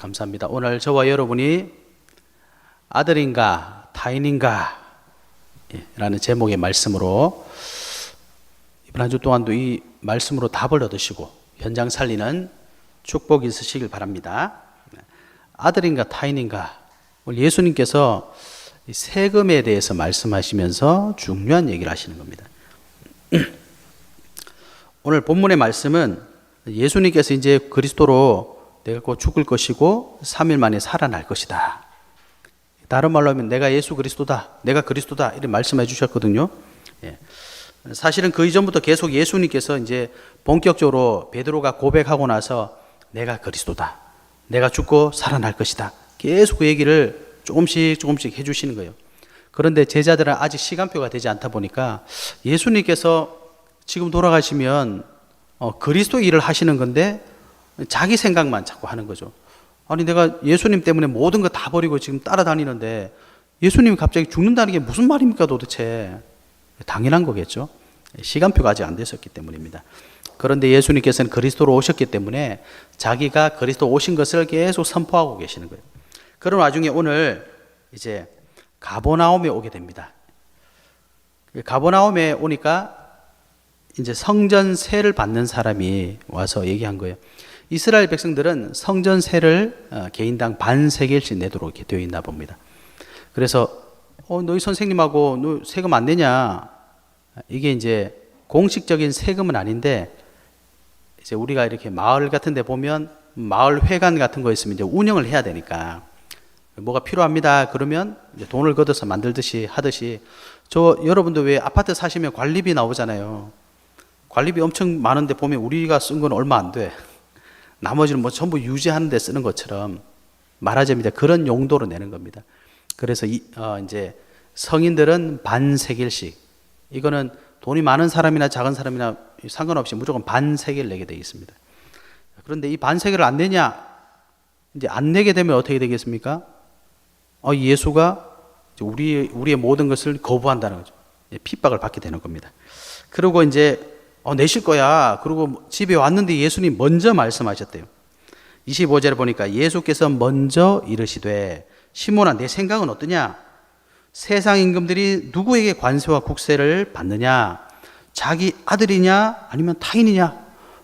감사합니다. 오늘 저와 여러분이 아들인가 타인인가 라는 제목의 말씀으로 이번 한 주 동안도 이 말씀으로 답을 얻으시고 현장 살리는 축복이 있으시길 바랍니다. 아들인가 타인인가, 오늘 예수님께서 세금에 대해서 말씀하시면서 중요한 얘기를 하시는 겁니다. 오늘 본문의 말씀은 예수님께서 이제 그리스도로 내가 곧 죽을 것이고 3일 만에 살아날 것이다. 다른 말로 하면 내가 예수 그리스도다, 내가 그리스도다 이렇게 말씀해 주셨거든요. 사실은 그 이전부터 계속 예수님께서 이제 본격적으로 베드로가 고백하고 나서 내가 그리스도다, 내가 죽고 살아날 것이다, 계속 그 얘기를 조금씩 해주시는 거예요. 그런데 제자들은 아직 시간표가 되지 않다 보니까 예수님께서 지금 돌아가시면 그리스도 일을 하시는 건데 자기 생각만 자꾸 하는 거죠. 아니 내가 예수님 때문에 모든 거 다 버리고 지금 따라다니는데 예수님이 갑자기 죽는다는 게 무슨 말입니까 도대체? 당연한 거겠죠. 시간표가 아직 안 됐었기 때문입니다. 그런데 예수님께서는 그리스도로 오셨기 때문에 자기가 그리스도 오신 것을 계속 선포하고 계시는 거예요. 그런 와중에 오늘 이제 가버나움에 오게 됩니다. 가버나움에 오니까 이제 성전세를 받는 사람이 와서 얘기한 거예요. 이스라엘 백성들은 성전세를 개인당 반세겔씩 내도록 이렇게 되어 있나 봅니다. 그래서 너희 선생님하고 너 세금 안 내냐? 이게 이제 공식적인 세금은 아닌데 이제 우리가 이렇게 마을 같은 데 보면 마을 회관 같은 거 있으면 이제 운영을 해야 되니까 뭐가 필요합니다. 그러면 이제 돈을 걷어서 만들듯이 하듯이 여러분도 왜 아파트 사시면 관리비 나오잖아요. 관리비 엄청 많은데 보면 우리가 쓴 건 얼마 안 돼. 나머지는 뭐 전부 유지하는 데 쓰는 것처럼 말하자면 그런 용도로 내는 겁니다. 그래서 이제 성인들은 반세겔씩, 이거는 돈이 많은 사람이나 작은 사람이나 상관없이 무조건 반세겔 내게 되어 있습니다. 그런데 이 반세겔을 안 내냐? 이제 안 내게 되면 어떻게 되겠습니까? 예수가 우리의 모든 것을 거부한다는 거죠. 핍박을 받게 되는 겁니다. 그리고 이제 내실 거야. 그리고 집에 왔는데 예수님 먼저 말씀하셨대요. 25절에 보니까 예수께서 먼저 이르시되 시몬아 내 생각은 어떠냐? 세상 임금들이 누구에게 관세와 국세를 받느냐? 자기 아들이냐 아니면 타인이냐?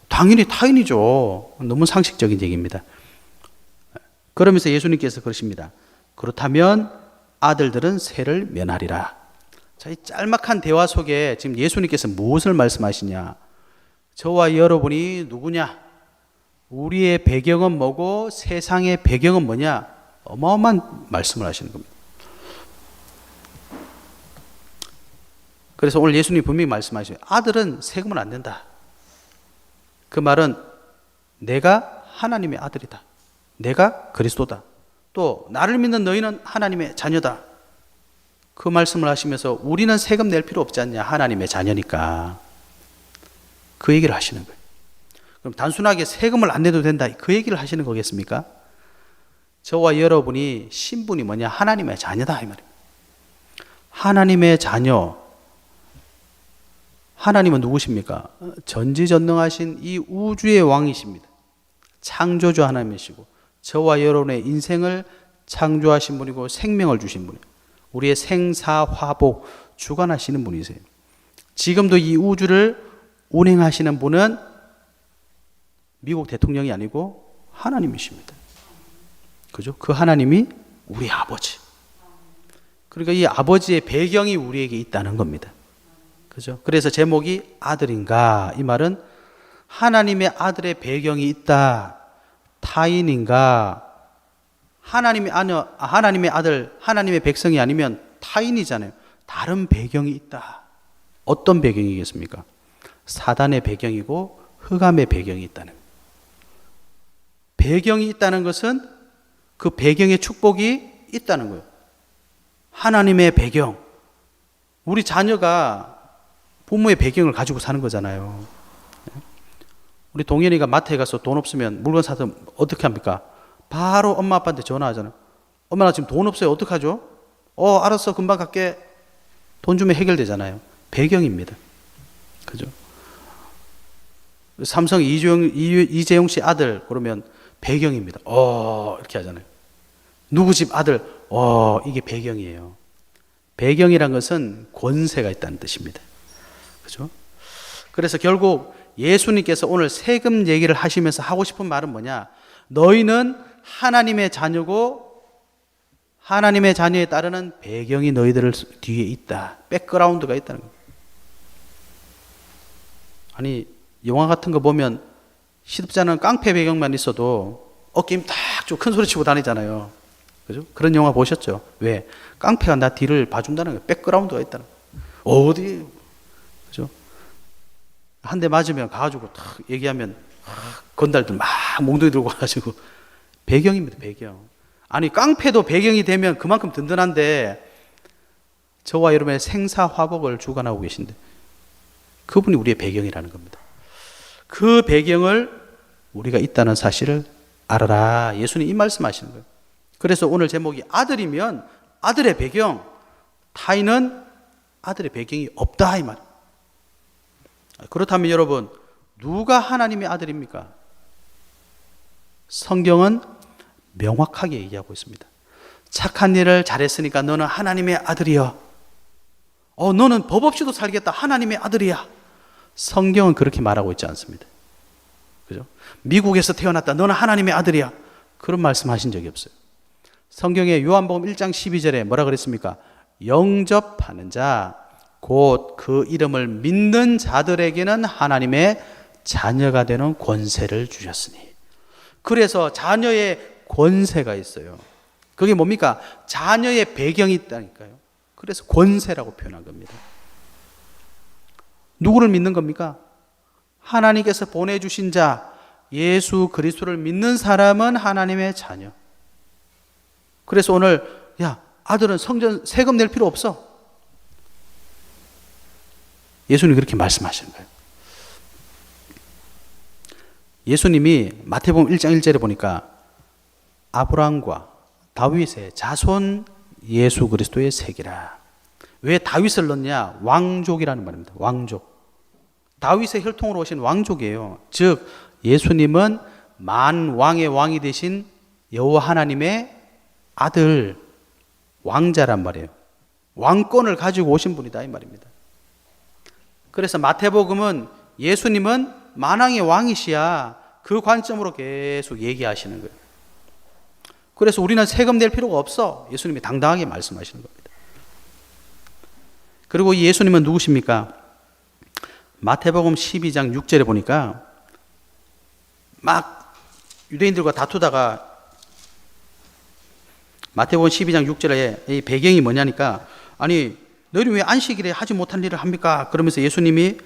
당연히 타인이죠. 너무 상식적인 얘기입니다. 그러면서 예수님께서 그러십니다. 그렇다면 아들들은 세를 면하리라. 자, 이 짤막한 대화 속에 지금 예수님께서 무엇을 말씀하시냐? 저와 여러분이 누구냐? 우리의 배경은 뭐고 세상의 배경은 뭐냐? 어마어마한 말씀을 하시는 겁니다. 그래서 오늘 예수님이 분명히 말씀하시죠. 아들은 세금을 안 낸다. 그 말은 내가 하나님의 아들이다. 내가 그리스도다. 또 나를 믿는 너희는 하나님의 자녀다. 그 말씀을 하시면서 우리는 세금 낼 필요 없지 않냐? 하나님의 자녀니까. 그 얘기를 하시는 거예요. 그럼 단순하게 세금을 안 내도 된다, 그 얘기를 하시는 거겠습니까? 저와 여러분이 신분이 뭐냐? 하나님의 자녀다 이 말입니다. 하나님의 자녀. 하나님은 누구십니까? 전지전능하신 이 우주의 왕이십니다. 창조주 하나님이시고 저와 여러분의 인생을 창조하신 분이고 생명을 주신 분이에요. 우리의 생사화복 주관하시는 분이세요. 지금도 이 우주를 운행하시는 분은 미국 대통령이 아니고 하나님이십니다. 그죠? 그 하나님이 우리 아버지. 그러니까 이 아버지의 배경이 우리에게 있다는 겁니다. 그죠? 그래서 제목이 아들인가? 이 말은 하나님의 아들의 배경이 있다. 타인인가? 하나님의 아들, 하나님의 백성이 아니면 타인이잖아요. 다른 배경이 있다. 어떤 배경이겠습니까? 사단의 배경이고 흑암의 배경이 있다는 거예요. 배경이 있다는 것은 그 배경의 축복이 있다는 거예요. 하나님의 배경. 우리 자녀가 부모의 배경을 가지고 사는 거잖아요. 우리 동현이가 마트에 가서 돈 없으면 물건 사서 어떻게 합니까? 바로 엄마 아빠한테 전화하잖아요. 엄마 나 지금 돈 없어요. 어떡하죠? 알았어. 금방 갈게. 돈 주면 해결되잖아요. 배경입니다. 그죠? 삼성 이재용 씨 아들 그러면 배경입니다. 이렇게 하잖아요. 누구 집 아들, 이게 배경이에요. 배경이란 것은 권세가 있다는 뜻입니다. 그죠? 그래서 결국 예수님께서 오늘 세금 얘기를 하시면서 하고 싶은 말은 뭐냐? 너희는 하나님의 자녀고 하나님의 자녀에 따르는 배경이 너희들 뒤에 있다. 백그라운드가 있다는 거예요. 아니, 영화 같은 거 보면 시집자는 깡패 배경만 있어도 어깨 힘 딱 주고 큰 소리 치고 다니잖아요. 그죠? 그런 영화 보셨죠? 왜? 깡패가 나 뒤를 봐준다는 거예요. 백그라운드가 있다는 거예요. 어디? 그죠? 한 대 맞으면 가가지고 탁 얘기하면 건달들 막 몽둥이 들고 와가지고 배경입니다. 배경. 아니 깡패도 배경이 되면 그만큼 든든한데 저와 여러분의 생사화복을 주관하고 계신데 그분이 우리의 배경이라는 겁니다. 그 배경을 우리가 있다는 사실을 알아라. 예수님 이 말씀하시는 거예요. 그래서 오늘 제목이 아들이면 아들의 배경, 타인은 아들의 배경이 없다 이 말. 그렇다면 여러분 누가 하나님의 아들입니까? 성경은 명확하게 얘기하고 있습니다. 착한 일을 잘했으니까 너는 하나님의 아들이여. 너는 법 없이도 살겠다. 하나님의 아들이야. 성경은 그렇게 말하고 있지 않습니다. 그죠? 미국에서 태어났다. 너는 하나님의 아들이야. 그런 말씀 하신 적이 없어요. 성경에 요한복음 1장 12절에 뭐라 그랬습니까? 영접하는 자, 곧 그 이름을 믿는 자들에게는 하나님의 자녀가 되는 권세를 주셨으니. 그래서 자녀의 권세가 있어요. 그게 뭡니까? 자녀의 배경이 있다니까요. 그래서 권세라고 표현한 겁니다. 누구를 믿는 겁니까? 하나님께서 보내주신 자, 예수 그리스도를 믿는 사람은 하나님의 자녀. 그래서 오늘 아들은 성전 세금 낼 필요 없어. 예수님이 그렇게 말씀하시는 거예요. 예수님이 마태복음 1장 1절에 보니까 아브라함과 다윗의 자손 예수 그리스도의 세계라. 왜 다윗을 넣냐? 왕족이라는 말입니다. 왕족. 다윗의 혈통으로 오신 왕족이에요. 즉 예수님은 만왕의 왕이 되신 여호와 하나님의 아들, 왕자란 말이에요. 왕권을 가지고 오신 분이다 이 말입니다. 그래서 마태복음은 예수님은 만왕의 왕이시야. 그 관점으로 계속 얘기하시는 거예요. 그래서 우리는 세금 낼 필요가 없어. 예수님이 당당하게 말씀하시는 겁니다. 그리고 이 예수님은 누구십니까? 마태복음 12장 6절에 보니까 막 유대인들과 다투다가 마태복음 12장 6절에 이 배경이 뭐냐니까 아니 너희는 왜 안식일에 하지 못한 일을 합니까? 그러면서 예수님이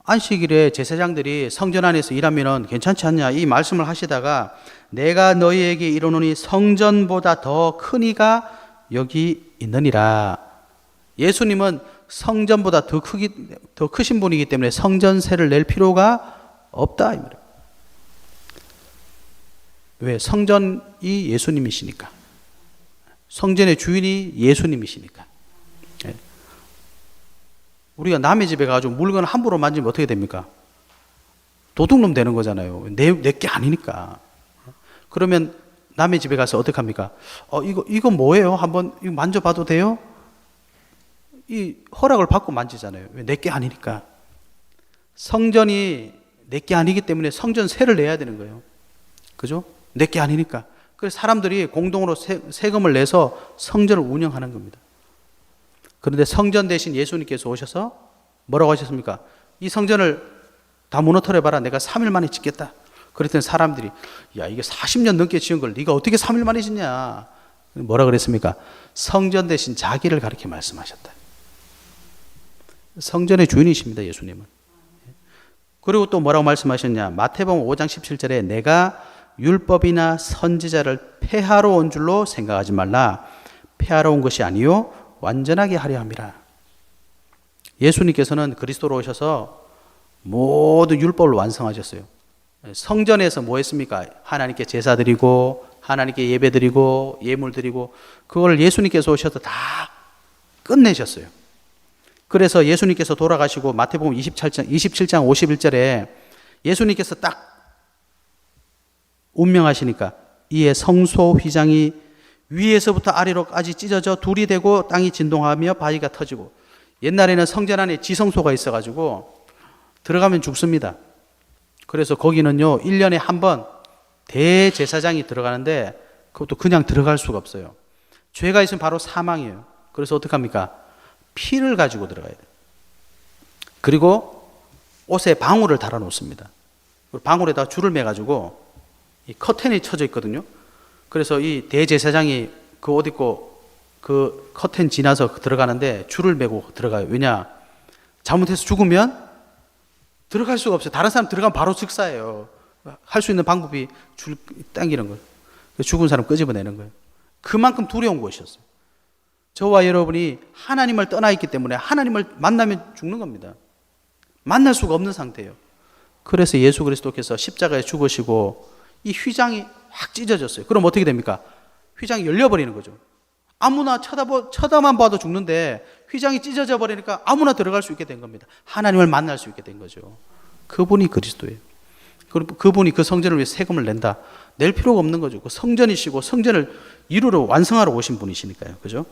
안식일에 제사장들이 성전 안에서 일하면 괜찮지 않냐 이 말씀을 하시다가 내가 너희에게 이르노니 성전보다 더 큰 이가 여기 있느니라. 예수님은 성전보다 더 크신 분이기 때문에 성전세를 낼 필요가 없다 이 말이에요. 왜? 성전이 예수님이시니까. 성전의 주인이 예수님이시니까. 우리가 남의 집에 가가지고 물건을 함부로 만지면 어떻게 됩니까? 도둑놈 되는 거잖아요. 내 게 아니니까. 그러면 남의 집에 가서 어떻게 합니까? 이거 뭐예요? 한번 이거 만져봐도 돼요? 이 허락을 받고 만지잖아요. 왜? 내 게 아니니까. 성전이 내 게 아니기 때문에 성전세를 내야 되는 거예요. 그죠? 내 게 아니니까. 그래서 사람들이 공동으로 세금을 내서 성전을 운영하는 겁니다. 그런데 성전 대신 예수님께서 오셔서 뭐라고 하셨습니까? 이 성전을 다 무너뜨려봐라. 내가 3일 만에 짓겠다. 그랬더니 사람들이 야 이게 40년 넘게 지은 걸 네가 어떻게 3일 만에 짓냐. 뭐라 그랬습니까? 성전 대신 자기를 가리켜 말씀하셨다. 성전의 주인이십니다. 예수님은. 그리고 또 뭐라고 말씀하셨냐. 마태복음 5장 17절에 내가 율법이나 선지자를 폐하러 온 줄로 생각하지 말라. 폐하러 온 것이 아니요 완전하게 하려 함이라. 예수님께서는 그리스도로 오셔서 모든 율법을 완성하셨어요. 성전에서 뭐 했습니까? 하나님께 제사 드리고 하나님께 예배 드리고 예물 드리고 그걸 예수님께서 오셔서 다 끝내셨어요. 그래서 예수님께서 돌아가시고 마태복음 27장 51절에 예수님께서 딱 운명하시니까 이에 성소 휘장이 위에서부터 아래로까지 찢어져 둘이 되고 땅이 진동하며 바위가 터지고, 옛날에는 성전 안에 지성소가 있어가지고 들어가면 죽습니다. 그래서 거기는요 1년에 한 번 대제사장이 들어가는데 그것도 그냥 들어갈 수가 없어요. 죄가 있으면 바로 사망이에요. 그래서 어떡합니까? 피를 가지고 들어가야 돼요. 그리고 옷에 방울을 달아 놓습니다. 방울에다 줄을 매가지고 이 커튼이 쳐져 있거든요. 그래서 이 대제사장이 그 옷 입고 그 커튼 지나서 들어가는데 줄을 매고 들어가요. 왜냐? 잘못해서 죽으면 들어갈 수가 없어요. 다른 사람 들어가면 바로 즉사예요. 할 수 있는 방법이 줄 당기는 거예요. 죽은 사람 끄집어내는 거예요. 그만큼 두려운 것이었어요. 저와 여러분이 하나님을 떠나 있기 때문에 하나님을 만나면 죽는 겁니다. 만날 수가 없는 상태예요. 그래서 예수 그리스도께서 십자가에 죽으시고 이 휘장이 확 찢어졌어요. 그럼 어떻게 됩니까? 휘장이 열려버리는 거죠. 아무나 쳐다만 봐도 죽는데 휘장이 찢어져 버리니까 아무나 들어갈 수 있게 된 겁니다. 하나님을 만날 수 있게 된 거죠. 그분이 그리스도예요. 그분이 그 성전을 위해 세금을 낸다. 낼 필요가 없는 거죠. 그 성전이시고 성전을 이루러 완성하러 오신 분이시니까요. 그죠?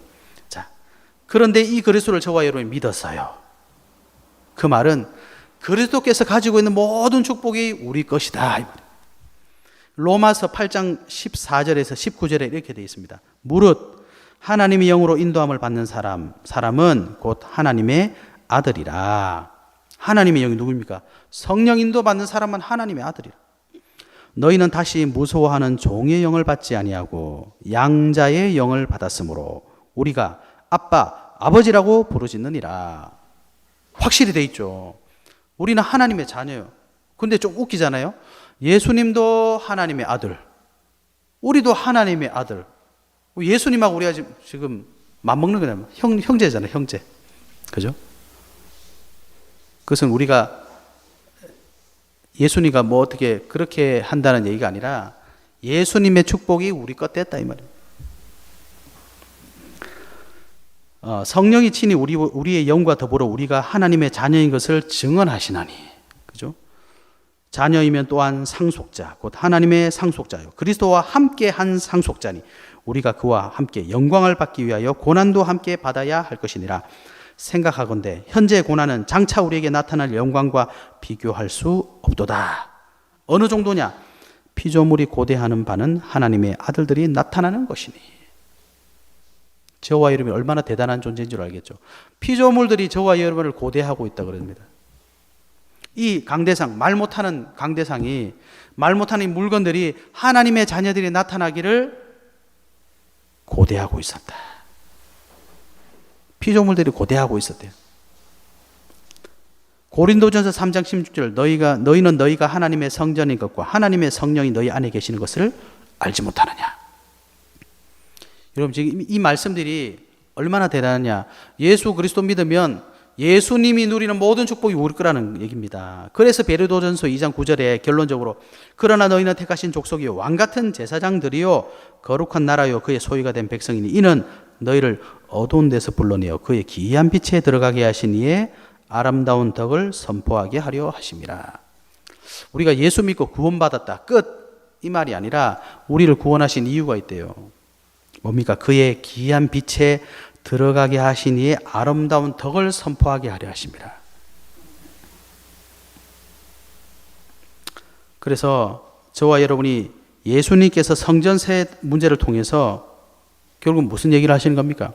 자, 그런데 이 그리스도를 저와 여러분이 믿었어요. 그 말은 그리스도께서 가지고 있는 모든 축복이 우리 것이다. 이 말이에요. 로마서 8장 14절에서 19절에 이렇게 되어 있습니다. 무릇 하나님의 영으로 인도함을 받는 사람은 곧 하나님의 아들이라. 하나님의 영이 누구입니까? 성령 인도받는 사람은 하나님의 아들이라. 너희는 다시 무서워하는 종의 영을 받지 아니하고 양자의 영을 받았으므로 우리가 아빠, 아버지라고 부르짖느니라. 확실히 돼 있죠. 우리는 하나님의 자녀예요. 근데 좀 웃기잖아요. 예수님도 하나님의 아들, 우리도 하나님의 아들. 예수님하고 우리가 지금 맞먹는 거냐면 형제잖아요. 형제. 그죠? 그것은 우리가 예수님과 뭐 어떻게 그렇게 한다는 얘기가 아니라 예수님의 축복이 우리 것 됐다 이 말이에요. 성령이 친히 우리의 영과 더불어 우리가 하나님의 자녀인 것을 증언하시나니. 그죠? 자녀이면 또한 상속자, 곧 하나님의 상속자요. 그리스도와 함께 한 상속자니 우리가 그와 함께 영광을 받기 위하여 고난도 함께 받아야 할 것이니라. 생각하건대 현재의 고난은 장차 우리에게 나타날 영광과 비교할 수 없도다. 어느 정도냐? 피조물이 고대하는 바는 하나님의 아들들이 나타나는 것이니. 저와 여러분이 얼마나 대단한 존재인 줄 알겠죠. 피조물들이 저와 여러분을 고대하고 있다 그럽니다. 이 강대상, 말 못하는 강대상이, 말 못하는 물건들이 하나님의 자녀들이 나타나기를 고대하고 있었다. 피조물들이 고대하고 있었대요. 고린도전서 3장 16절 너희는 너희가 하나님의 성전인 것과 하나님의 성령이 너희 안에 계시는 것을 알지 못하느냐. 여러분 지금 이 말씀들이 얼마나 대단하냐. 예수 그리스도 믿으면 예수님이 누리는 모든 축복이 우리 거라는 얘기입니다. 그래서 베드로전서 2장 9절에 결론적으로 그러나 너희는 택하신 족속이요 왕같은 제사장들이요 거룩한 나라요 그의 소유가 된 백성이니 이는 너희를 어두운 데서 불러내어 그의 기이한 빛에 들어가게 하신 이의 아름다운 덕을 선포하게 하려 하심이라. 우리가 예수 믿고 구원받았다 끝 이 말이 아니라 우리를 구원하신 이유가 있대요. 뭡니까? 그의 기이한 빛에 들어가게 하신 이의 아름다운 덕을 선포하게 하려 하심이라. 그래서 저와 여러분이 예수님께서 성전세 문제를 통해서 결국 무슨 얘기를 하시는 겁니까?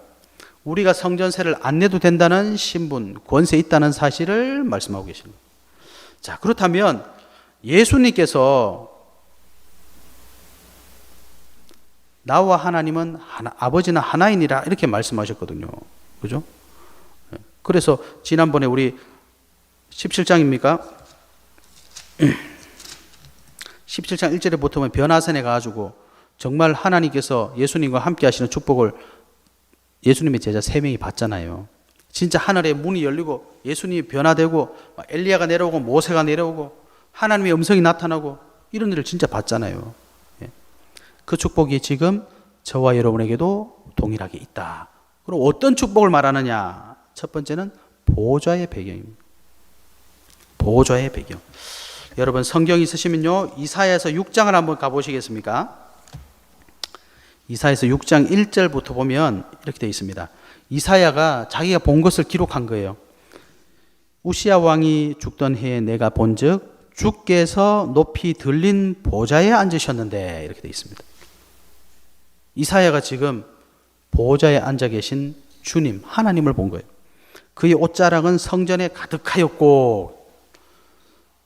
우리가 성전세를 안 내도 된다는 신분, 권세 있다는 사실을 말씀하고 계십니다. 자, 그렇다면 예수님께서 나와 하나님은 아버지는 하나이니라 이렇게 말씀하셨거든요. 그죠? 그래서 지난번에 우리 17장입니까? 17장 1절에 보면 변화산에 가가지고 정말 하나님께서 예수님과 함께 하시는 축복을 예수님의 제자 3명이 받잖아요. 진짜 하늘의 문이 열리고 예수님이 변화되고 엘리야가 내려오고 모세가 내려오고 하나님의 음성이 나타나고 이런 일을 진짜 봤잖아요. 그 축복이 지금 저와 여러분에게도 동일하게 있다. 그럼 어떤 축복을 말하느냐? 첫 번째는 보호자의 배경입니다. 보호자의 배경. 여러분 성경 있으시면요, 이사야서 6장을 한번 가보시겠습니까? 이사야서 6장 1절부터 보면 이렇게 되어 있습니다. 이사야가 자기가 본 것을 기록한 거예요. 우시야 왕이 죽던 해에 내가 본즉 주께서 높이 들린 보좌에 앉으셨는데, 이렇게 되어 있습니다. 이사야가 지금 보좌에 앉아 계신 주님, 하나님을 본 거예요. 그의 옷자락은 성전에 가득하였고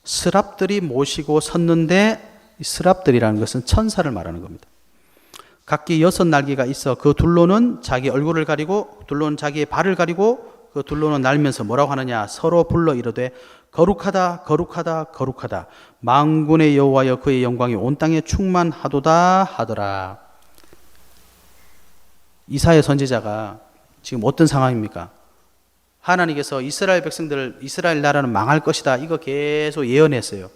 스랍들이 모시고 섰는데, 이 스랍들이라는 것은 천사를 말하는 겁니다. 각기 6날개가 있어 그 둘로는 자기 얼굴을 가리고 둘로는 자기의 발을 가리고 그 둘로는 날면서 뭐라고 하느냐, 서로 불러 이르되 거룩하다 거룩하다 거룩하다 만군의 여호와여 그의 영광이 온 땅에 충만하도다 하더라. 이사야 선지자가 지금 어떤 상황입니까? 하나님께서 이스라엘 백성들을, 이스라엘 나라는 망할 것이다, 이거 계속 예언했어요.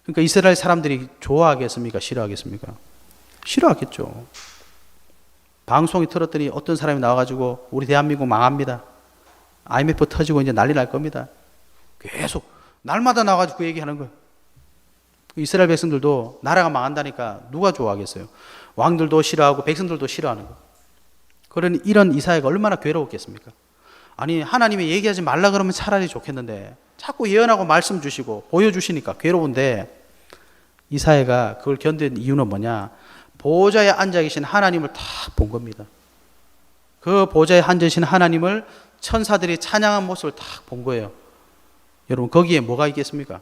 그러니까 이스라엘 사람들이 좋아하겠습니까? 싫어하겠습니까? 싫어하겠죠. 방송이 틀었더니 어떤 사람이 나와가지고 우리 대한민국 망합니다, IMF 터지고 이제 난리 날 겁니다, 계속 날마다 나와가지고 그 얘기하는 거예요. 이스라엘 백성들도 나라가 망한다니까 누가 좋아하겠어요? 왕들도 싫어하고 백성들도 싫어하는 거예요. 그러니 이런 이사야가 얼마나 괴로웠겠습니까? 아니, 하나님이 얘기하지 말라 그러면 차라리 좋겠는데 자꾸 예언하고 말씀 주시고 보여주시니까 괴로운데, 이사야가 그걸 견딘 이유는 뭐냐? 보좌에 앉아 계신 하나님을 다 본 겁니다. 그 보좌에 앉아 계신 하나님을 천사들이 찬양한 모습을 다 본 거예요. 여러분, 거기에 뭐가 있겠습니까?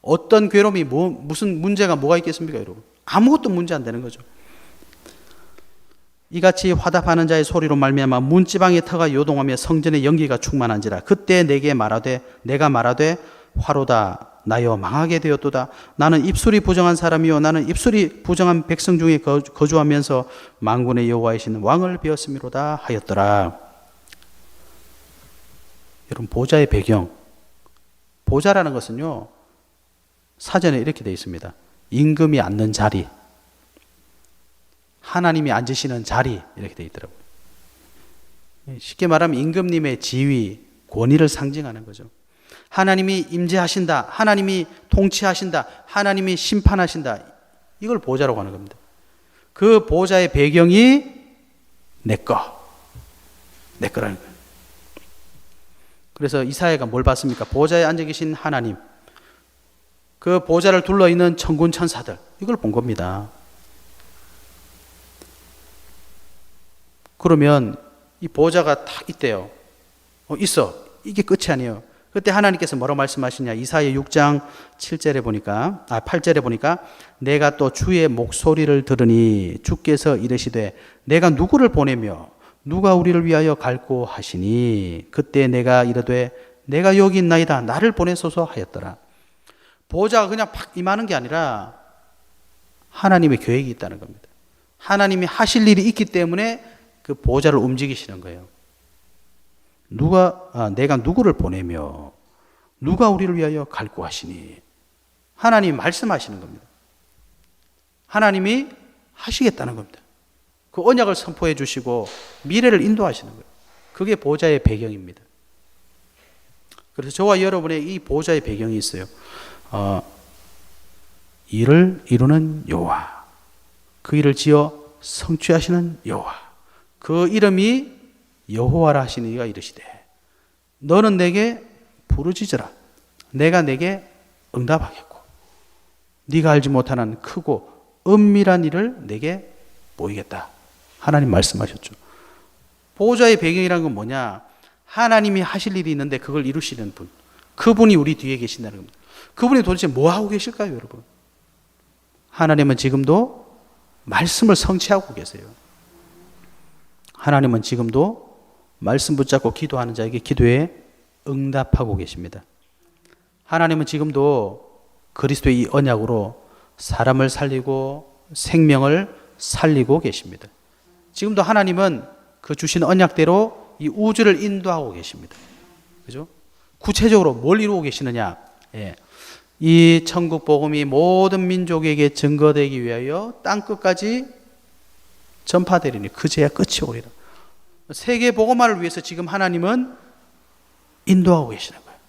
어떤 괴로움이 무슨 문제가 뭐가 있겠습니까? 여러분, 아무것도 문제 안 되는 거죠. 이같이 화답하는 자의 소리로 말미암아 문지방의 터가 요동하며 성전의 연기가 충만한지라. 그때 내가 말하되 화로다 나여 망하게 되었도다. 나는 입술이 부정한 사람이요 나는 입술이 부정한 백성 중에 거주하면서 만군의 여호와이신 왕을 배웠음이로다 하였더라. 여러분, 보좌의 배경, 보좌라는 것은요, 사전에 이렇게 되어 있습니다. 임금이 앉는 자리, 하나님이 앉으시는 자리, 이렇게 되어 있더라고요. 쉽게 말하면 임금님의 지위, 권위를 상징하는 거죠. 하나님이 임재하신다, 하나님이 통치하신다, 하나님이 심판하신다, 이걸 보좌라고 하는 겁니다. 그 보좌의 배경이 내 거라는 거예요. 그래서 이사야가 뭘 봤습니까? 보좌에 앉아 계신 하나님, 그 보좌를 둘러있는 천군 천사들, 이걸 본 겁니다. 그러면 이 보좌가 딱 있대요. 있어. 이게 끝이 아니에요. 그때 하나님께서 뭐라고 말씀하시냐? 이사야 6장 8절에 보니까 내가 또 주의 목소리를 들으니 주께서 이르시되 내가 누구를 보내며 누가 우리를 위하여 갈고 하시니 그때 내가 이르되 내가 여기 있나이다 나를 보내소서 하였더라. 보좌가 그냥 팍 임하는 게 아니라 하나님의 계획이 있다는 겁니다. 하나님이 하실 일이 있기 때문에 그 보좌를 움직이시는 거예요. 내가 누구를 보내며 누가 우리를 위하여 갈고 하시니, 하나님이 말씀하시는 겁니다. 하나님이 하시겠다는 겁니다. 그 언약을 선포해 주시고 미래를 인도하시는 거예요. 그게 보좌의 배경입니다. 그래서 저와 여러분의 이 보좌의 배경이 있어요. 일을 이루는 여호와, 그 일을 지어 성취하시는 여호와, 그 이름이 여호와라 하시는 이가 이르시되 너는 내게 부르짖으라 내가 내게 응답하겠고 네가 알지 못하는 크고 은밀한 일을 내게 보이겠다. 하나님 말씀하셨죠. 보호자의 배경이라는 건 뭐냐? 하나님이 하실 일이 있는데 그걸 이루시는 분, 그분이 우리 뒤에 계신다는 겁니다. 그분이 도대체 뭐 하고 계실까요, 여러분? 하나님은 지금도 말씀을 성취하고 계세요. 하나님은 지금도 말씀 붙잡고 기도하는 자에게 기도에 응답하고 계십니다. 하나님은 지금도 그리스도의 이 언약으로 사람을 살리고 생명을 살리고 계십니다. 지금도 하나님은 그 주신 언약대로 이 우주를 인도하고 계십니다. 그죠? 구체적으로 뭘 이루고 계시느냐? 이 천국 복음이 모든 민족에게 증거되기 위하여 땅 끝까지 전파되리니 그제야 끝이 오리라. 세계 복음화를 위해서 지금 하나님은 인도하고 계시는 거예요.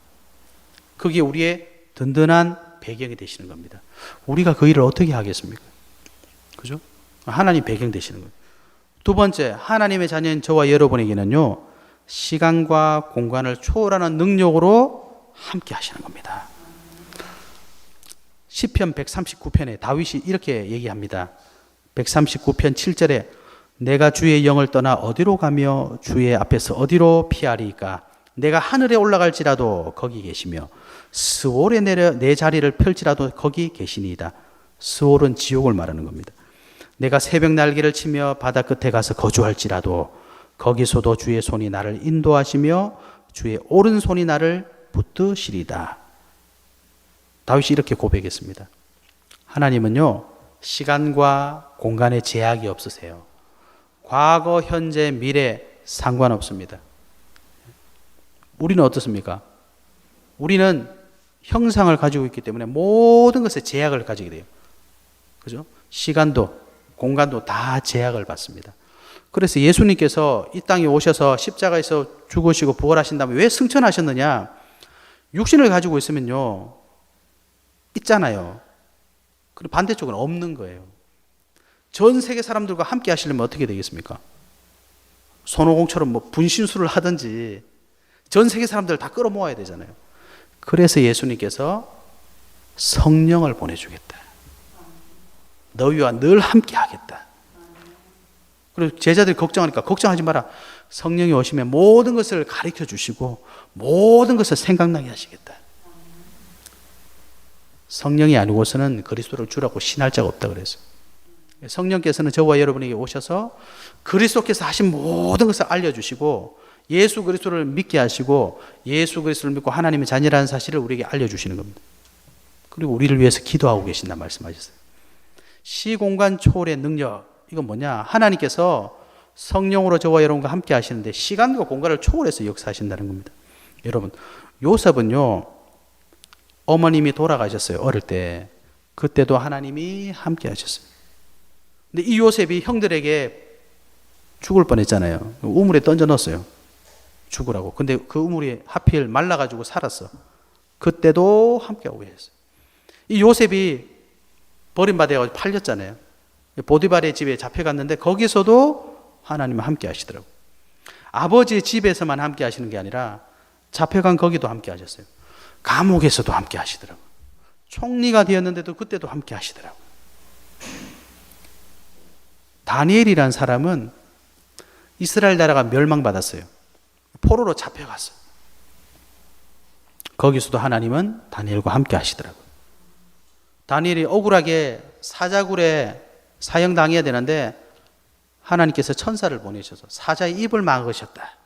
그게 우리의 든든한 배경이 되시는 겁니다. 우리가 그 일을 어떻게 하겠습니까? 그죠? 하나님 배경 되시는 거예요. 두 번째, 하나님의 자녀인 저와 여러분에게는요, 시간과 공간을 초월하는 능력으로 함께 하시는 겁니다. 시편 139편에 다윗이 이렇게 얘기합니다. 139편 7절에 내가 주의 영을 떠나 어디로 가며 주의 앞에서 어디로 피하리까? 내가 하늘에 올라갈지라도 거기 계시며 스올에 내려 내 자리를 펼지라도 거기 계시니이다. 스올은 지옥을 말하는 겁니다. 내가 새벽 날개를 치며 바다 끝에 가서 거주할지라도 거기서도 주의 손이 나를 인도하시며 주의 오른손이 나를 붙드시리다. 다윗이 이렇게 고백했습니다. 하나님은요, 시간과 공간에 제약이 없으세요. 과거, 현재, 미래 상관없습니다. 우리는 어떻습니까? 우리는 형상을 가지고 있기 때문에 모든 것에 제약을 가지게 돼요. 그죠? 시간도, 공간도 다 제약을 받습니다. 그래서 예수님께서 이 땅에 오셔서 십자가에서 죽으시고 부활하신 다음에 왜 승천하셨느냐? 육신을 가지고 있으면요, 있잖아요. 그리고 반대쪽은 없는 거예요. 전 세계 사람들과 함께 하시려면 어떻게 되겠습니까? 손오공처럼 뭐 분신술을 하든지 전 세계 사람들을 다 끌어모아야 되잖아요. 그래서 예수님께서 성령을 보내주겠다. 너희와 늘 함께 하겠다. 그리고 제자들이 걱정하니까 걱정하지 마라. 성령이 오시면 모든 것을 가르쳐 주시고 모든 것을 생각나게 하시겠다. 성령이 아니고서는 그리스도를 주라고 신할 자가 없다 그랬어요. 성령께서는 저와 여러분에게 오셔서 그리스도께서 하신 모든 것을 알려주시고 예수 그리스도를 믿게 하시고 예수 그리스도를 믿고 하나님의 자녀라는 사실을 우리에게 알려주시는 겁니다. 그리고 우리를 위해서 기도하고 계신다 말씀하셨어요. 시공간 초월의 능력, 이건 뭐냐? 하나님께서 성령으로 저와 여러분과 함께 하시는데 시간과 공간을 초월해서 역사하신다는 겁니다. 여러분, 요셉은요, 어머님이 돌아가셨어요. 어릴 때. 그때도 하나님이 함께 하셨어요. 근데 이 요셉이 형들에게 죽을 뻔했잖아요. 우물에 던져 넣었어요. 죽으라고. 근데 그 우물이 하필 말라가지고 살았어. 그때도 함께하고 계셨어요. 이 요셉이 버림받아서 팔렸잖아요. 보디발의 집에 잡혀갔는데 거기서도 하나님은 함께 하시더라고요. 아버지의 집에서만 함께 하시는 게 아니라 잡혀간 거기도 함께 하셨어요. 감옥에서도 함께 하시더라고요. 총리가 되었는데도 그때도 함께 하시더라고요. 다니엘이라는 사람은 이스라엘 나라가 멸망받았어요. 포로로 잡혀갔어요. 거기서도 하나님은 다니엘과 함께 하시더라고요. 다니엘이 억울하게 사자굴에 사형당해야 되는데 하나님께서 천사를 보내셔서 사자의 입을 막으셨다.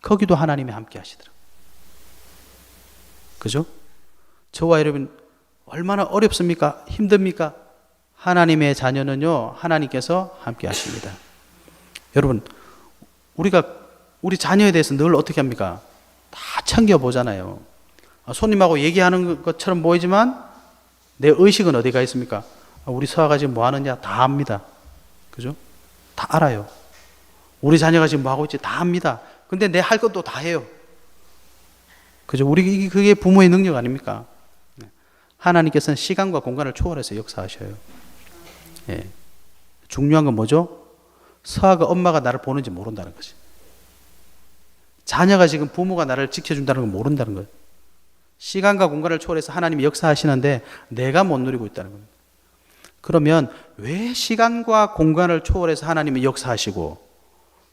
거기도 하나님이 함께 하시더라고요. 그죠? 저와 여러분 얼마나 어렵습니까? 힘듭니까? 하나님의 자녀는요, 하나님께서 함께 하십니다. 여러분, 우리 자녀에 대해서 늘 어떻게 합니까? 다 챙겨보잖아요. 손님하고 얘기하는 것처럼 보이지만 내 의식은 어디가 있습니까? 우리 서아가 지금 뭐 하느냐 다 압니다. 그죠? 다 알아요. 우리 자녀가 지금 뭐 하고 있지 다 압니다. 근데 내 할 것도 다 해요. 그죠? 그게 부모의 능력 아닙니까? 하나님께서는 시간과 공간을 초월해서 역사하셔요. 예. 중요한 건 뭐죠? 서아가 엄마가 나를 보는지 모른다는 거지. 자녀가 지금 부모가 나를 지켜준다는 건 모른다는 거예요. 시간과 공간을 초월해서 하나님이 역사하시는데 내가 못 누리고 있다는 겁니다. 그러면 왜 시간과 공간을 초월해서 하나님이 역사하시고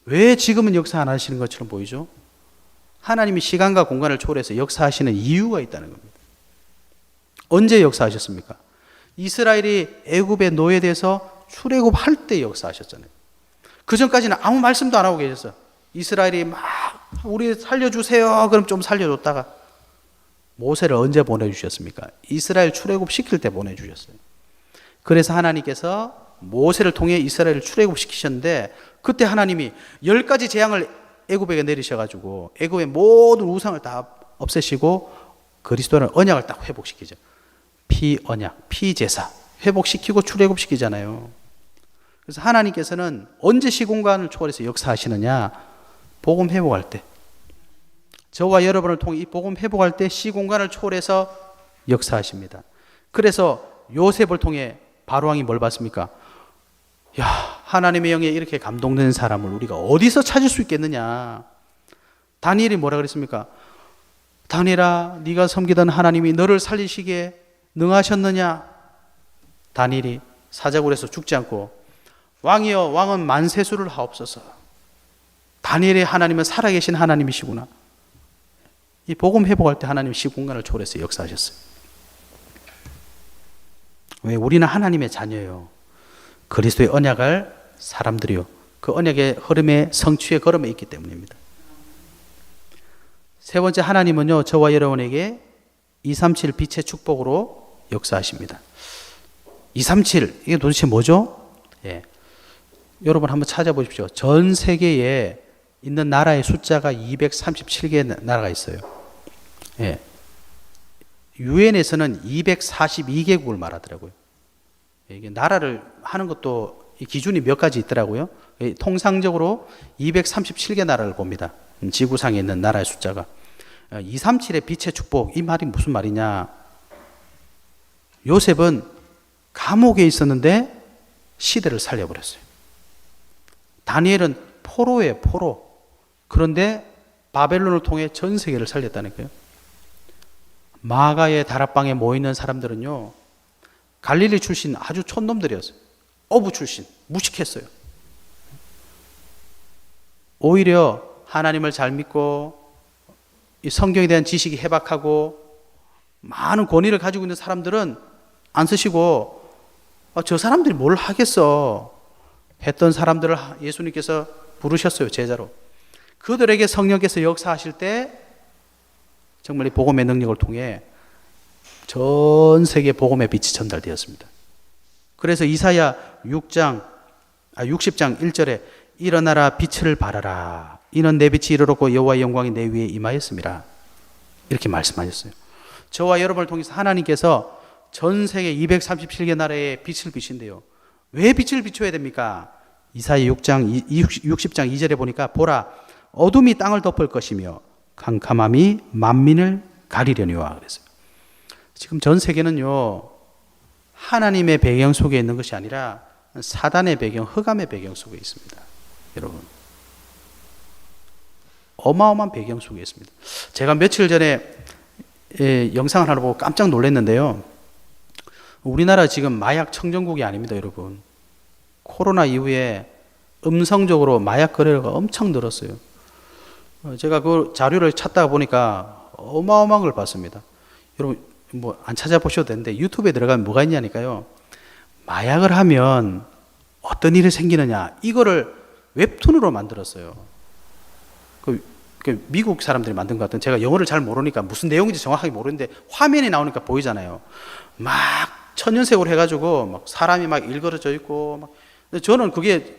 왜 지금은 역사 안 하시는 것처럼 보이죠? 하나님이 시간과 공간을 초월해서 역사하시는 이유가 있다는 겁니다. 언제 역사하셨습니까? 이스라엘이 애굽의 노예돼서 출애굽할 때 역사하셨잖아요. 그 전까지는 아무 말씀도 안 하고 계셨어요. 이스라엘이 막 우리 살려주세요. 그럼 좀 살려줬다가 모세를 언제 보내주셨습니까? 이스라엘 출애굽 시킬 때 보내주셨어요. 그래서 하나님께서 모세를 통해 이스라엘을 출애굽 시키셨는데 그때 하나님이 10가지 재앙을 애굽에게 내리셔가지고 애굽의 모든 우상을 다 없애시고 그리스도는 언약을 딱 회복시키죠. 피언약, 피제사 회복시키고 출애굽시키잖아요. 그래서 하나님께서는 언제 시공간을 초월해서 역사하시느냐? 복음 회복할 때. 저와 여러분을 통해 이 복음 회복할 때 시공간을 초월해서 역사하십니다. 그래서 요셉을 통해 바로왕이 뭘 봤습니까? 야, 하나님의 영에 이렇게 감동된 사람을 우리가 어디서 찾을 수 있겠느냐. 다니엘이 뭐라 그랬습니까? 다니엘아, 네가 섬기던 하나님이 너를 살리시기에 능하셨느냐? 다니엘이 사자굴에서 죽지 않고 왕이여, 왕은 만세수를 하옵소서. 다니엘의 하나님은 살아계신 하나님이시구나. 이 복음 회복할 때 하나님 시공간을 초월해서 역사하셨어요. 왜? 우리는 하나님의 자녀예요. 그리스도의 언약을 사람들이요. 그 언약의 흐름에 성취의 걸음에 있기 때문입니다. 세 번째, 하나님은요, 저와 여러분에게 237 빛의 축복으로 역사하십니다. 237, 이게 도대체 뭐죠? 예. 여러분 한번 찾아보십시오. 전 세계에 있는 나라의 숫자가 237개의 나라가 있어요. 예. 유엔에서는 242개국을 말하더라고요. 이게 나라를 하는 것도 기준이 몇 가지 있더라고요. 통상적으로 237개 나라를 봅니다. 지구상에 있는 나라의 숫자가. 237의 빛의 축복, 이 말이 무슨 말이냐? 요셉은 감옥에 있었는데 시대를 살려버렸어요. 다니엘은 포로예요, 포로. 그런데 바벨론을 통해 전 세계를 살렸다는 거예요. 마가의 다락방에 모이는 사람들은요, 갈릴리 출신 아주 촌놈들이었어요. 어부 출신, 무식했어요. 오히려 하나님을 잘 믿고 이 성경에 대한 지식이 해박하고 많은 권위를 가지고 있는 사람들은 안 쓰시고 저 사람들이 뭘 하겠어 했던 사람들을 예수님께서 부르셨어요, 제자로. 그들에게 성령께서 역사하실 때 정말 이 복음의 능력을 통해 전 세계 복음의 빛이 전달되었습니다. 그래서 이사야 60장 1절에 일어나라 빛을 발하라 이는 내 빛이 이르렀고 여호와의 영광이 내 위에 임하였습니다. 이렇게 말씀하셨어요. 저와 여러분을 통해서 하나님께서 전 세계 237개 나라에 빛을 비신대요. 왜 빛을 비춰야 됩니까? 이사야 60장 2절에 보니까 보라 어둠이 땅을 덮을 것이며 캄캄함이 만민을 가리려니와 그랬어요. 지금 전 세계는요, 하나님의 배경 속에 있는 것이 아니라 사단의 배경, 흑암의 배경 속에 있습니다. 여러분, 어마어마한 배경 속에 있습니다. 제가 며칠 전에 영상을 하나 보고 깜짝 놀랐는데요. 우리나라 지금 마약 청정국이 아닙니다, 여러분. 코로나 이후에 음성적으로 마약 거래가 엄청 늘었어요. 제가 그 자료를 찾다가 보니까 어마어마한 걸 봤습니다. 여러분, 뭐 안 찾아보셔도 되는데 유튜브에 들어가면 뭐가 있냐니까요. 마약을 하면 어떤 일이 생기느냐, 이거를 웹툰으로 만들었어요. 그 미국 사람들이 만든 것 같은, 제가 영어를 잘 모르니까 무슨 내용인지 정확하게 모르는데 화면이 나오니까 보이잖아요. 막 천연색으로 해가지고 막 사람이 막 일그러져 있고 막. 근데 저는 그게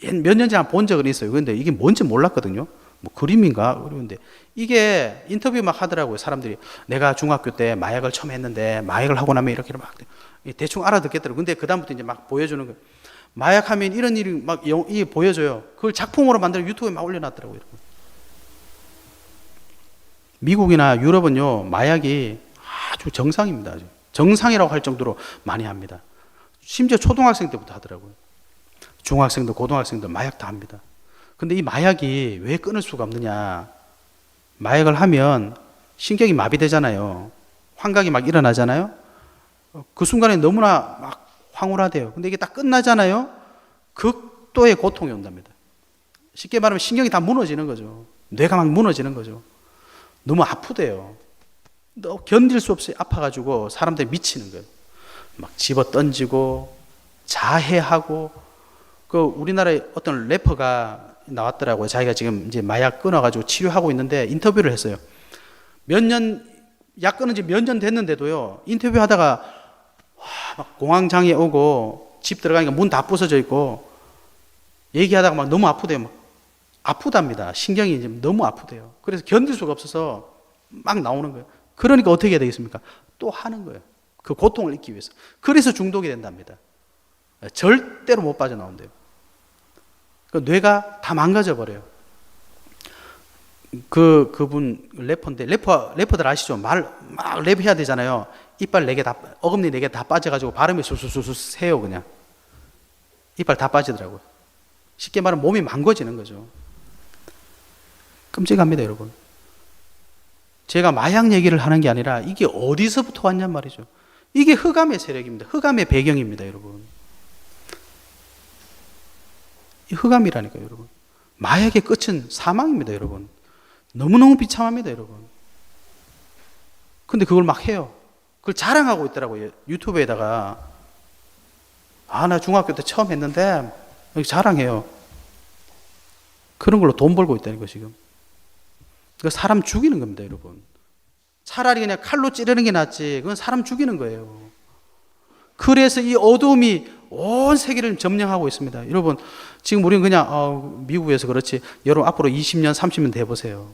몇 년 전에 본 적은 있어요. 근데 이게 뭔지 몰랐거든요. 뭐 그림인가? 그런데 이게 인터뷰 막 하더라고요. 사람들이 내가 중학교 때 마약을 처음 했는데 마약을 하고 나면 이렇게 막 대충 알아듣겠더라고요. 근데 그다음부터 이제 막 보여주는 거예요. 마약하면 이런 일이 막 이게 보여줘요. 그걸 작품으로 만들어 유튜브에 막 올려놨더라고요. 미국이나 유럽은요, 마약이 아주 정상입니다. 아주. 정상이라고 할 정도로 많이 합니다. 심지어 초등학생 때부터 하더라고요. 중학생도 고등학생도 마약 다 합니다. 근데 이 마약이 왜 끊을 수가 없느냐? 마약을 하면 신경이 마비되잖아요. 환각이 막 일어나잖아요. 그 순간에 너무나 막 황홀하대요. 근데 이게 딱 끝나잖아요. 극도의 고통이 온답니다. 쉽게 말하면 신경이 다 무너지는 거죠. 뇌가 막 무너지는 거죠. 너무 아프대요. 너 견딜 수 없이 아파가지고 사람들이 미치는 거예요. 막 집어 던지고 자해하고. 그 우리나라에 어떤 래퍼가 나왔더라고요. 자기가 지금 이제 마약 끊어가지고 치료하고 있는데 인터뷰를 했어요. 약 끊은 지 몇 년 됐는데도요, 인터뷰하다가 막 공황장애 오고 집 들어가니까 문 다 부서져 있고 얘기하다가 막 너무 아프대요. 막 아프답니다. 신경이 이제 너무 아프대요. 그래서 견딜 수가 없어서 막 나오는 거예요. 그러니까 어떻게 해야 되겠습니까? 또 하는 거예요. 그 고통을 잊기 위해서. 그래서 중독이 된답니다. 절대로 못 빠져나온대요. 그 뇌가 다 망가져 버려요. 그분 래퍼인데, 래퍼들 아시죠? 말 막 랩해야 되잖아요. 이빨 4개 다, 어금니 4개 다 빠져가지고 발음이 술술술술 새요, 그냥. 이빨 다 빠지더라고요. 쉽게 말하면 몸이 망가지는 거죠. 끔찍합니다, 여러분. 제가 마약 얘기를 하는 게 아니라 이게 어디서부터 왔냔 말이죠. 이게 흑암의 세력입니다. 흑암의 배경입니다, 여러분. 이 흑암이라니까요, 여러분. 마약의 끝은 사망입니다, 여러분. 너무너무 비참합니다, 여러분. 근데 그걸 막 해요. 그걸 자랑하고 있더라고요, 유튜브에다가. 아, 나 중학교 때 처음 했는데, 여기 자랑해요. 그런 걸로 돈 벌고 있다는 거, 지금. 그 사람 죽이는 겁니다, 여러분. 차라리 그냥 칼로 찌르는 게 낫지. 그건 사람 죽이는 거예요. 그래서 이 어둠이 온 세계를 점령하고 있습니다. 여러분, 지금 우리는 그냥 미국에서 그렇지. 여러분 앞으로 20년, 30년 돼 보세요.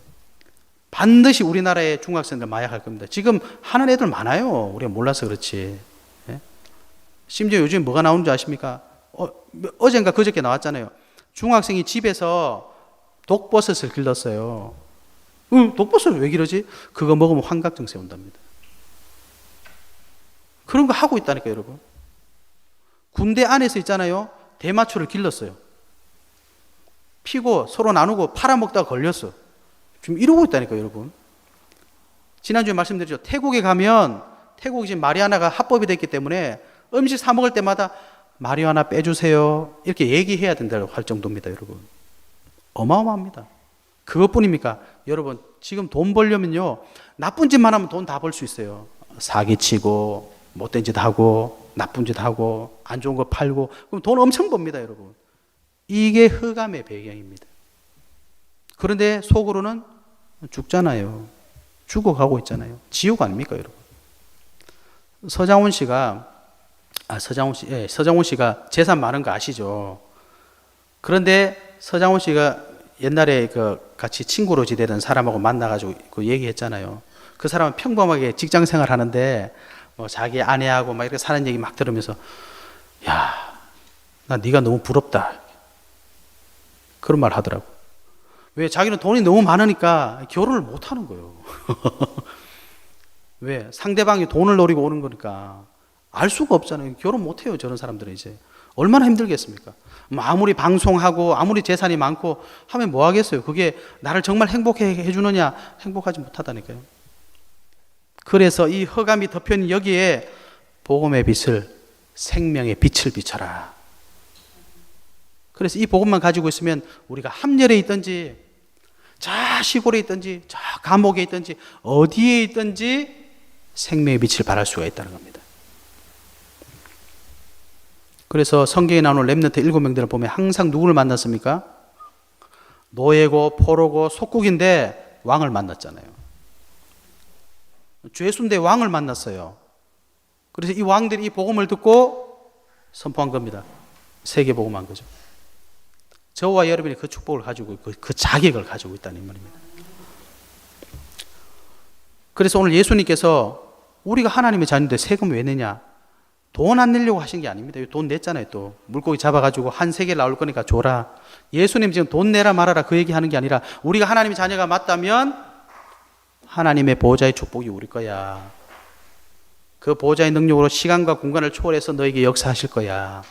반드시 우리나라의 중학생들 마약할 겁니다. 지금 하는 애들 많아요. 우리가 몰라서 그렇지. 예? 심지어 요즘 뭐가 나오는 줄 아십니까? 어젠가 그저께 나왔잖아요. 중학생이 집에서 독버섯을 길렀어요. 독버섯을 왜 기르지? 그거 먹으면 환각증세 온답니다. 그런 거 하고 있다니까요, 여러분. 군대 안에서 있잖아요. 대마초를 길렀어요. 피고 서로 나누고 팔아먹다가 걸렸어. 지금 이러고 있다니까요, 여러분. 지난주에 말씀드렸죠. 태국에 가면 태국이 지금 마리아나가 합법이 됐기 때문에 음식 사 먹을 때마다 마리아나 빼주세요. 이렇게 얘기해야 된다고 할 정도입니다, 여러분. 어마어마합니다. 그것뿐입니까? 여러분, 지금 돈 벌려면요, 나쁜 짓만 하면 돈 다 벌 수 있어요. 사기치고, 못된 짓 하고, 나쁜 짓 하고, 안 좋은 거 팔고, 그럼 돈 엄청 법니다, 여러분. 이게 흑암의 배경입니다. 그런데 속으로는 죽잖아요. 죽어가고 있잖아요. 지옥 아닙니까, 여러분? 서장훈 씨가 재산 많은 거 아시죠? 그런데 서장훈 씨가 옛날에 같이 친구로 지내던 사람하고 만나가지고 그 얘기했잖아요. 그 사람은 평범하게 직장 생활 하는데, 자기 아내하고 막 이렇게 사는 얘기 막 들으면서, 야, 나 네가 너무 부럽다. 그런 말 하더라고. 왜? 자기는 돈이 너무 많으니까 결혼을 못 하는 거예요. 왜? 상대방이 돈을 노리고 오는 거니까. 알 수가 없잖아요. 결혼 못 해요, 저런 사람들은 이제. 얼마나 힘들겠습니까? 아무리 방송하고 아무리 재산이 많고 하면 뭐 하겠어요? 그게 나를 정말 행복해 해주느냐? 행복하지 못하다니까요. 그래서 이 흑암이 덮여있는 여기에 복음의 빛을, 생명의 빛을 비춰라. 그래서 이 복음만 가지고 있으면 우리가 함렬에 있든지 저 시골에 있든지 저 감옥에 있든지 어디에 있든지 생명의 빛을 발할 수가 있다는 겁니다. 그래서 성경에 나오는 렘넌트 7명들을 보면 항상 누구를 만났습니까? 노예고 포로고 속국인데 왕을 만났잖아요. 죄수인데 왕을 만났어요. 그래서 이 왕들이 이 복음을 듣고 선포한 겁니다. 세계 복음한 거죠. 저와 여러분이 그 축복을 가지고 그 자격을 가지고 있다는 말입니다. 그래서 오늘 예수님께서 우리가 하나님의 자녀인데 세금 왜 내냐? 돈 안 내려고 하신 게 아닙니다. 돈 냈잖아요. 또 물고기 잡아가지고 한 3개 나올 거니까 줘라. 예수님 지금 돈 내라 말아라 그 얘기하는 게 아니라 우리가 하나님의 자녀가 맞다면 하나님의 보호자의 축복이 우리 거야. 그 보호자의 능력으로 시간과 공간을 초월해서 너에게 역사하실 거야.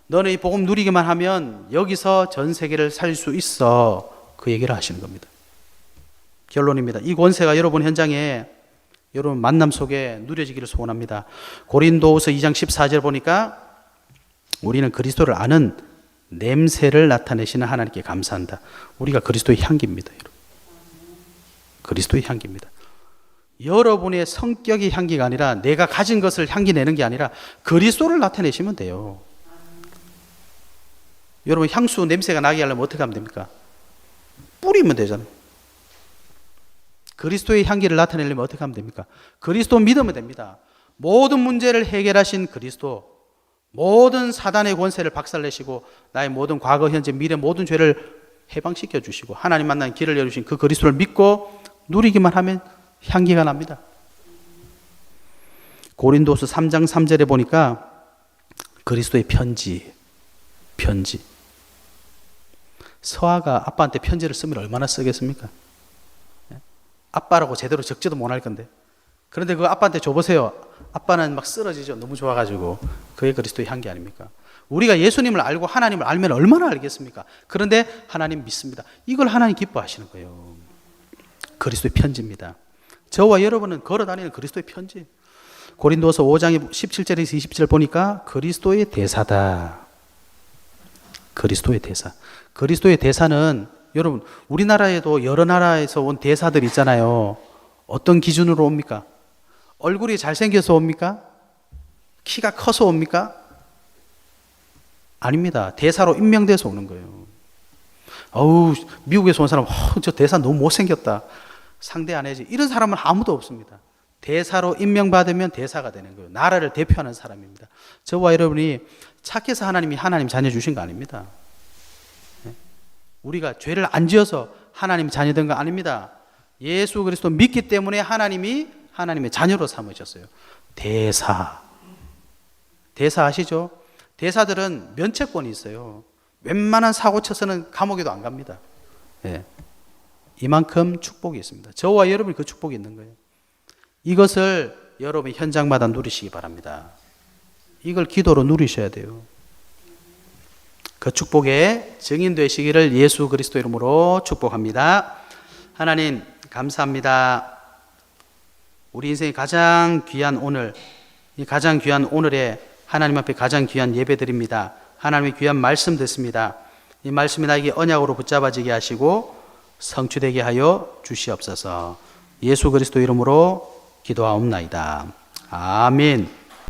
너는 이 복음 누리기만 하면 여기서 전 세계를 살릴 수 있어. 그 얘기를 하시는 겁니다. 결론입니다. 이 권세가 여러분 현장에 여러분 만남 속에 누려지기를 소원합니다. 고린도후서 2장 14절 보니까 우리는 그리스도를 아는 냄새를 나타내시는 하나님께 감사한다. 우리가 그리스도의 향기입니다. 여러분. 그리스도의 향기입니다. 여러분의 성격의 향기가 아니라 내가 가진 것을 향기 내는 게 아니라 그리스도를 나타내시면 돼요. 여러분 향수 냄새가 나게 하려면 어떻게 하면 됩니까? 뿌리면 되잖아요. 그리스도의 향기를 나타내려면 어떻게 하면 됩니까? 그리스도 믿으면 됩니다. 모든 문제를 해결하신 그리스도, 모든 사단의 권세를 박살내시고 나의 모든 과거, 현재, 미래 모든 죄를 해방시켜 주시고 하나님 만나는 길을 열어주신 그 그리스도를 믿고 누리기만 하면 향기가 납니다. 고린도서 3장 3절에 보니까 그리스도의 편지. 서아가 아빠한테 편지를 쓰면 얼마나 쓰겠습니까? 아빠라고 제대로 적지도 못할 건데. 그런데 그 아빠한테 줘보세요. 아빠는 막 쓰러지죠. 너무 좋아가지고. 그게 그리스도의 향기 아닙니까? 우리가 예수님을 알고 하나님을 알면 얼마나 알겠습니까? 그런데 하나님 믿습니다. 이걸 하나님 기뻐하시는 거예요. 그리스도의 편지입니다. 저와 여러분은 걸어다니는 그리스도의 편지. 고린도서 5장 17절에서 20절 보니까 그리스도의 대사다. 그리스도의 대사. 그리스도의 대사는 여러분 우리나라에도 여러 나라에서 온 대사들 있잖아요. 어떤 기준으로 옵니까? 얼굴이 잘생겨서 옵니까? 키가 커서 옵니까? 아닙니다. 대사로 임명돼서 오는 거예요. 미국에서 온 사람, 저 대사 너무 못생겼다. 상대 안 해야지. 이런 사람은 아무도 없습니다. 대사로 임명받으면 대사가 되는 거예요. 나라를 대표하는 사람입니다. 저와 여러분이 착해서 하나님이 하나님 자녀 주신 거 아닙니다. 우리가 죄를 안 지어서 하나님 자녀 된 거 아닙니다. 예수 그리스도 믿기 때문에 하나님이 하나님의 자녀로 삼으셨어요. 대사. 대사 아시죠? 대사들은 면책권이 있어요. 웬만한 사고 쳐서는 감옥에도 안 갑니다. 예. 이만큼 축복이 있습니다. 저와 여러분이 그 축복이 있는 거예요. 이것을 여러분이 현장마다 누리시기 바랍니다. 이걸 기도로 누리셔야 돼요. 그 축복의 증인 되시기를 예수 그리스도 이름으로 축복합니다. 하나님 감사합니다. 우리 인생의 가장 귀한 오늘, 이 가장 귀한 오늘에 하나님 앞에 가장 귀한 예배 드립니다. 하나님의 귀한 말씀 듣습니다. 이 말씀이 나에게 언약으로 붙잡아지게 하시고 성취되게 하여 주시옵소서. 예수 그리스도 이름으로 기도하옵나이다. 아멘.